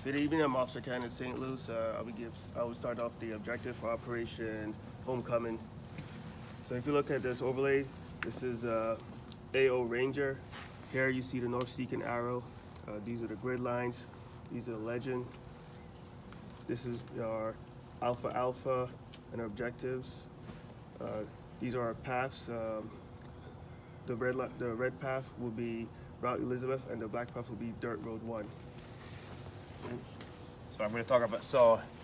Good evening, I'm Officer Cannon St. Louis. I will start off the objective for Operation Homecoming. So if you look at this overlay, this is AO Ranger. Here you see the north-seeking arrow. These are the grid lines. These are the legend. This is our Alpha Alpha and our objectives. These are our paths. The red path will be Route Elizabeth, and the black path will be Dirt Road 1. So I'm going to talk about,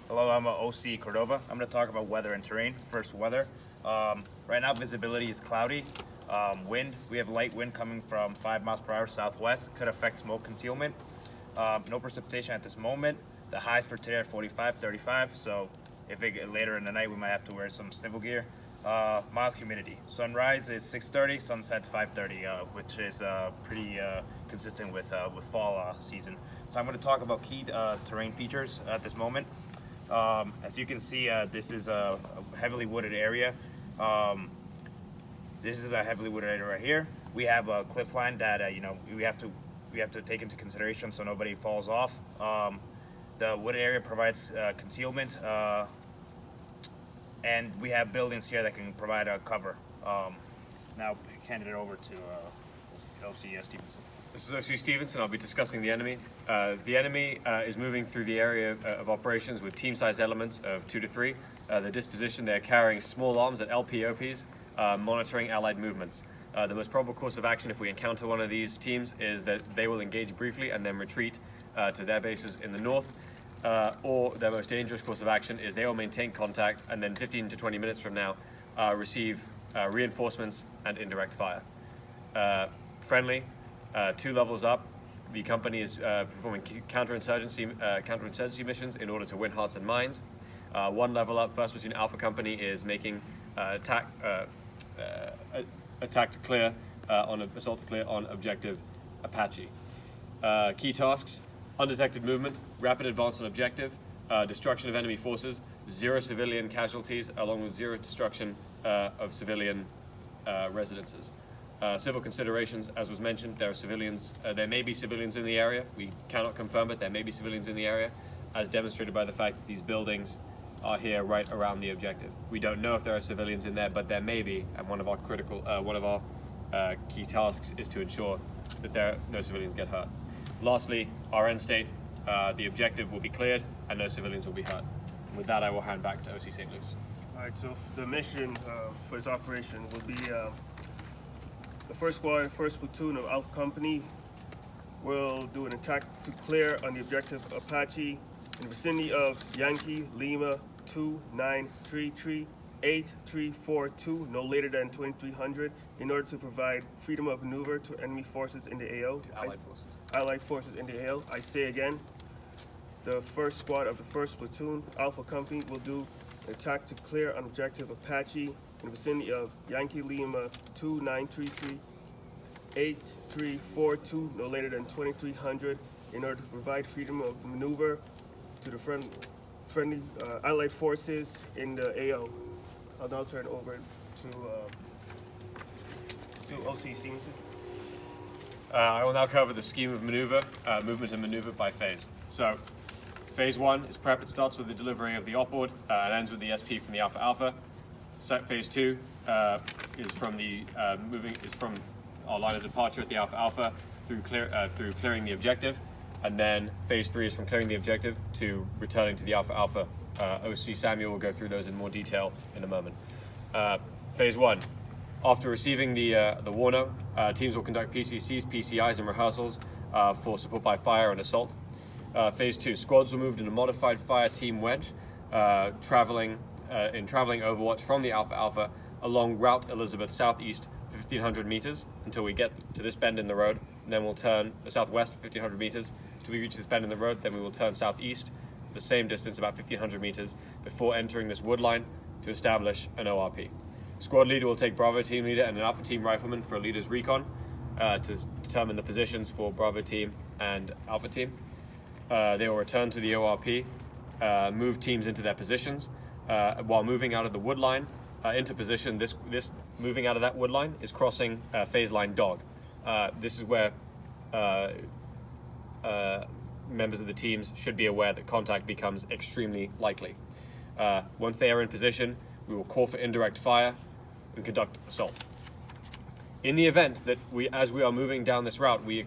hello, I'm OC Cordova. I'm going to talk about weather and terrain. First, weather. Right now, visibility is cloudy. Wind, we have light wind coming from 5 miles per hour southwest. Could affect smoke concealment. No precipitation at this moment. The highs for today are 45, 35. So if it get later in the night, we might have to wear some snivel gear. Mild humidity. Sunrise is 6:30, sunset's 5:30, which is pretty consistent with fall season. So I'm going to talk about key terrain features at this moment. As you can see, this is a heavily wooded area. This is a heavily wooded area right here. We have a cliff line that we have to take into consideration so nobody falls off. The wooded area provides concealment. And we have buildings here that can provide a cover. Now, hand it over to OC Stevenson. This is OC Stevenson. I'll be discussing the enemy. The enemy is moving through the area of operations with team-size elements of 2 to 3. The disposition, they're carrying small arms at LPOPs, monitoring allied movements. The most probable course of action if we encounter one of these teams is that they will engage briefly and then retreat to their bases in the north. Or their most dangerous course of action is they will maintain contact and then 15 to 20 minutes from now receive reinforcements and indirect fire. Friendly, 2 levels up, the company is performing counterinsurgency missions in order to win hearts and minds. 1 level up, 1st Platoon Alpha Company is making attack to clear assault to clear on objective Apache. Key tasks: undetected movement, rapid advance on objective, destruction of enemy forces, 0 civilian casualties, along with 0 destruction of civilian residences. Civil considerations, as was mentioned, there may be civilians in the area. We cannot confirm it, there may be civilians in the area, as demonstrated by the fact that these buildings are here right around the objective. We don't know if there are civilians in there, but there may be, and one of our key tasks is to ensure that no civilians get hurt. Lastly, our end state, the objective will be cleared and no civilians will be hurt. And with that, I will hand back to OC St. Louis. All right, so the mission for this operation will be the 1st Squad, 1st Platoon of Alpha Company will do an attack to clear on the objective Apache in the vicinity of Yankee Lima 2933 8342, no later than 2300, in order to provide freedom of maneuver to enemy forces in the AO. Allied forces in the AO. I say again, the 1st Squad of the 1st Platoon Alpha Company will do an attack to clear on objective Apache in the vicinity of Yankee Lima 2933 8342, no later than 2300, in order to provide freedom of maneuver to the friendly Allied forces in the AO. I'll now turn it over to OC Stevenson. I will now cover the scheme of maneuver, movement and maneuver by phase. So, phase 1 is prep. It starts with the delivery of the Opord and ends with the SP from the Alpha Alpha. Phase 2 is from our line of departure at the Alpha Alpha through clearing the objective, and then phase 3 is from clearing the objective to returning to the Alpha Alpha. OC Samuel will go through those in more detail in a moment. Phase 1. After receiving the warner, teams will conduct PCCs, PCIs, and rehearsals for support by fire and assault. Phase 2. Squads will move in a modified fire team wedge, traveling overwatch from the Alpha Alpha along Route Elizabeth southeast for 1,500 meters until we get to this bend in the road. And then we'll turn southwest 1,500 meters until we reach this bend in the road. Then we will turn southeast the same distance, about 1,500 meters, before entering this wood line to establish an ORP. Squad leader will take Bravo team leader and an Alpha team rifleman for a leader's recon to determine the positions for Bravo team and Alpha team. They will return to the ORP, move teams into their positions. While moving out of the wood line into position, this moving out of that wood line is crossing phase line dog. This is where members of the teams should be aware that contact becomes extremely likely. Once they are in position, we will call for indirect fire and conduct assault. In the event that as we are moving down this route, we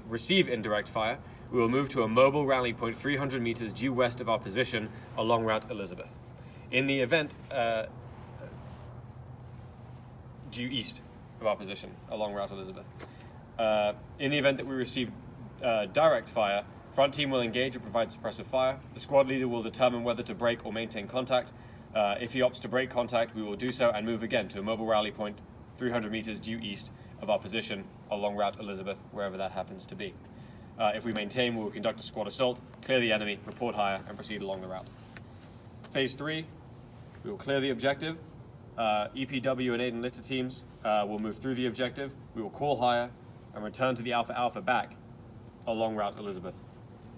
receive indirect fire, we will move to a mobile rally point 300 meters due west of our position along Route Elizabeth. In the event, due east of our position along Route Elizabeth. In the event that we receive direct fire, front team will engage and provide suppressive fire. The squad leader will determine whether to break or maintain contact. If he opts to break contact, we will do so and move again to a mobile rally point 300 meters due east of our position along Route Elizabeth, wherever that happens to be. If we maintain, we will conduct a squad assault, clear the enemy, report higher, and proceed along the route. Phase 3, we will clear the objective. EPW and Aiden Litter teams will move through the objective. We will call higher and return to the Alpha Alpha back along Route Elizabeth.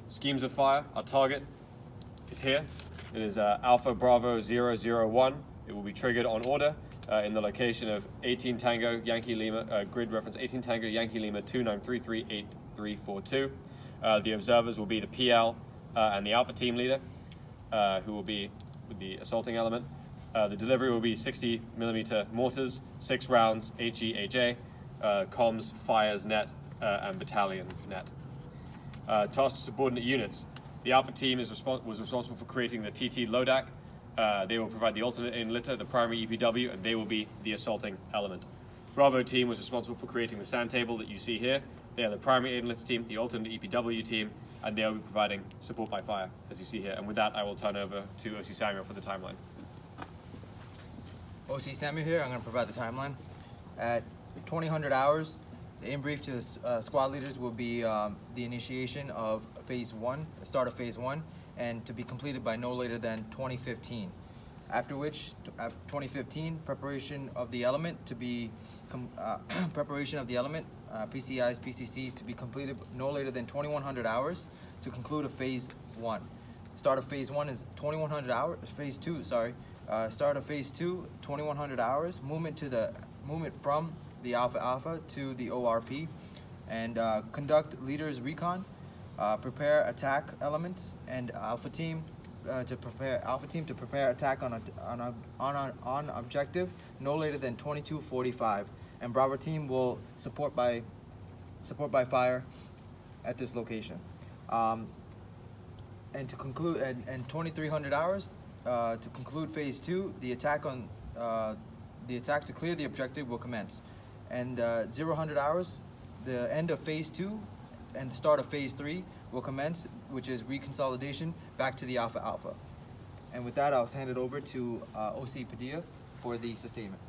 Schemes of fire, our target is here. It is Alpha Bravo 001. It will be triggered on order in the location of 18 Tango Yankee Lima, grid reference 18 Tango Yankee Lima 29338342. The observers will be the PL and the Alpha team leader, who will be with the assaulting element. The delivery will be 60 millimeter mortars, 6 rounds, HE/HA, comms, fires net, and battalion net. Task to subordinate units. The Alpha team was responsible for creating the TT LODAC. They will provide the alternate in litter, the primary EPW, and they will be the assaulting element. Bravo team was responsible for creating the sand table that you see here. They are the primary aid and litter team, the alternate EPW team, and they will be providing support by fire, as you see here. And with that, I will turn over to OC Samuel for the timeline. OC Samuel here. I'm going to provide the timeline. At 2000 hours, the in-brief to the squad leaders will be the initiation of Phase 1, the start of Phase 1, and to be completed by no later than 2015. After which, 2015, preparation of the element to be PCIs, PCCs to be completed no later than 2100 hours to conclude a Phase 1. Start of Phase 1 is 2100 hours. Phase 2, sorry. Start of Phase 2, 2100 hours. Movement from the Alpha Alpha to the ORP, and conduct leaders recon. Prepare attack elements and Alpha team to prepare attack on objective no later than 22:45, and Bravo team will support by fire at this location. And to conclude, and 2300 hours to conclude Phase 2, the attack to clear the objective will commence, and 0 hours, the end of Phase 2 and the start of Phase 3 will commence, which is reconsolidation back to the Alpha Alpha. And with that, I'll hand it over to OC Padilla for the sustainment.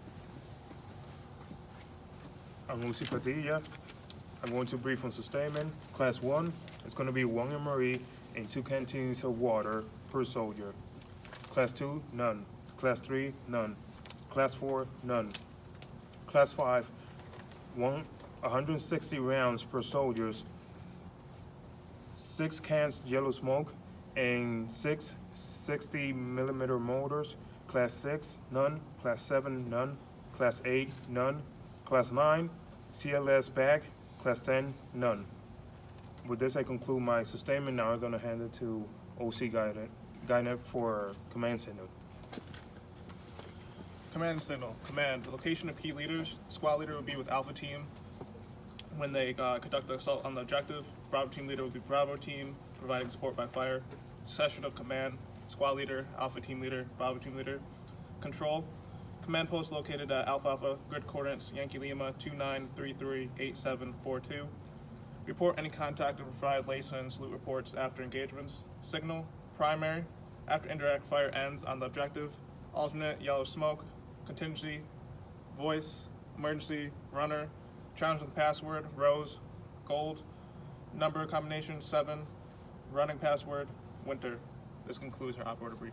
I'm OC Padilla. I'm going to brief on sustainment. Class 1, it's going to be 1 MRE and 2 canteens of water per soldier. Class 2, none. Class 3, none. Class 4, none. Class 5, 160 rounds per soldiers, 6 cans yellow smoke, and 6 60 millimeter mortars. Class 6, none. Class 7, none. Class 8, none. Class 9, CLS bag. Class 10, none. With this, I conclude my sustainment. Now I'm going to hand it to OC Guinet for command signal. Command signal. Command. The location of key leaders. Squad leader will be with Alpha team when they conduct the assault on the objective. Bravo team leader will be Bravo team, providing support by fire. Session of command. Squad leader, Alpha team leader, Bravo team leader. Control. Command post located at Alpha Alpha, grid coordinates Yankee Lima 29338742. Report any contact and provide LACE and salute reports after engagements. Signal. Primary. After indirect fire ends on the objective. Alternate, yellow smoke. Contingency. Voice. Emergency. Runner. Challenge with password. Rose. Gold. Number combination 7. Running password. Winter. This concludes our operator brief.